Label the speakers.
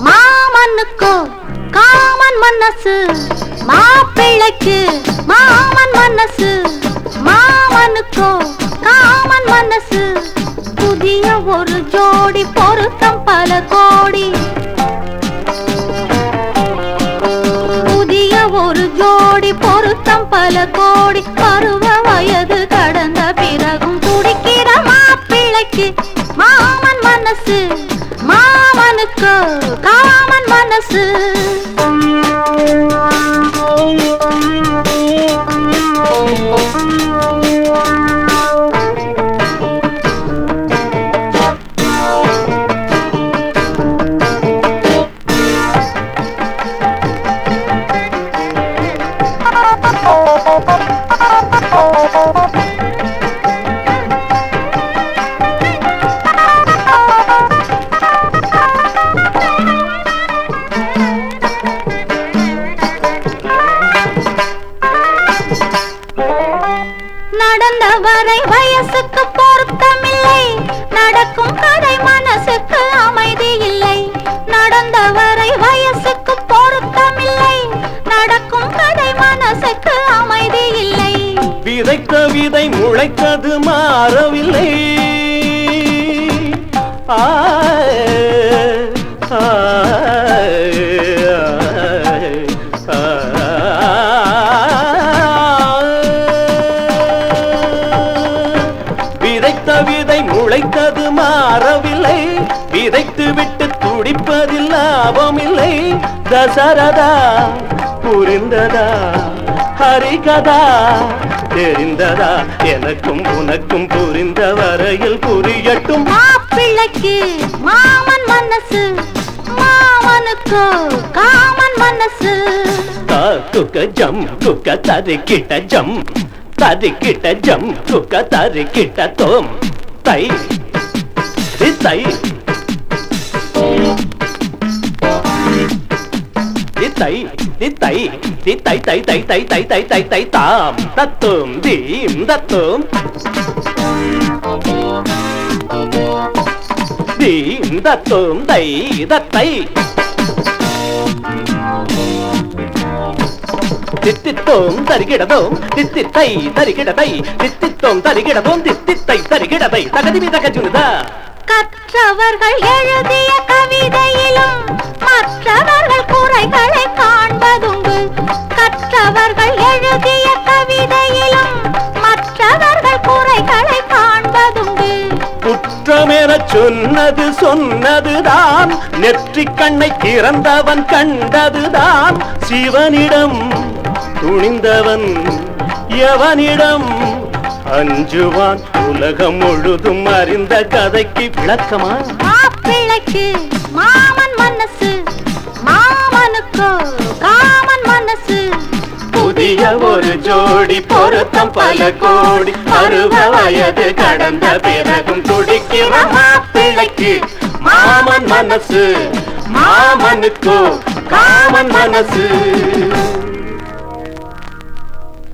Speaker 1: மாமனுக்கோ common மனசு மாப்பிள்ளைக்கு மாமன் மனசு மாமனுக்கோ காமன் மனசு புதிய ஒரு ஜோடி பொருத்தம் பல கோடி புதிய ஒரு ஜோடி பொருத்தம் பல கோடி பருவ வயது கடந்த பிறகும் துடிக்கிற மாப்பிள்ளைக்கு மாமன் மனசு மாமனுக்கு காமன் மனசு நடந்த வரை வயசுக்கு பொருத்தமில்லை நடக்கும் கதை மனசுக்கு அமைதி இல்லை நடந்த வரை வயசுக்கு பொருத்தமில்லை நடக்கும் கதை மனசுக்கு அமைதி இல்லை
Speaker 2: விதைத்த விதை முளைத்தது மாறவில்லை விதைத்த விதை முளைத்தது மாறவில்லை விதைத்து விட்டு துடிப்பதில் லாபமில்லை தசரதா புரிந்ததா ஹரிகதா தெரிந்ததா எனக்கும் உனக்கும் புரிந்த வரையில் புரியட்டும்
Speaker 1: மாப்பிள்ளைக்கு மாமன் மனசு மாமனுக்கு காமன் மனசு
Speaker 2: குக்க ஜம் குக்க தரிக்கிட்ட ஜம் தரிக்கிட்ட ஜம் குக்க தரிக்கிட்ட தோம் தை தை தை தை தை தை தை தை தை தை தை தை தை தாம் தத்தும் தீம் தத்தும் தீம் தத்தும் தை தத்தை தித்தித்தோம் தருகிடதோம் தித்தித்தை தருகிடதை தித்தித்தோம் தருகிடதோம் தித்தித்தை தருகிடதை தகதிமி தகஜுனுதா
Speaker 1: கற்றவர்கள் எழுதிய கவிதையிலும் மற்றவர்கள் குறைகளை காண்பதுண்டு கற்றவர்கள் எழுதிய கவிதையிலும் மற்றவர்கள் குறைகளை காண்பதுண்டு
Speaker 2: குற்றமென சொன்னது சொன்னதுதான் நெற்றிக் கண்ணை திறந்தவன் கண்டதுதான் சிவனிடம் துணிந்தவன் எவனிடம் அஞ்சுவான் உலகம் முழுதும் அறிந்த கதைக்கு விளக்கமா
Speaker 1: மாப்பிள்ளைக்கு மாமன் மனசு மாமனுக்கு காமன் மனசு
Speaker 2: புதிய ஒரு ஜோடி பொருத்தம் பல கோடி பருவ வயது கடந்த பிறகும் துடிக்கிற மாப்பிள்ளைக்கு மாமன் மனசு மாமனுக்கு காமன் மனசு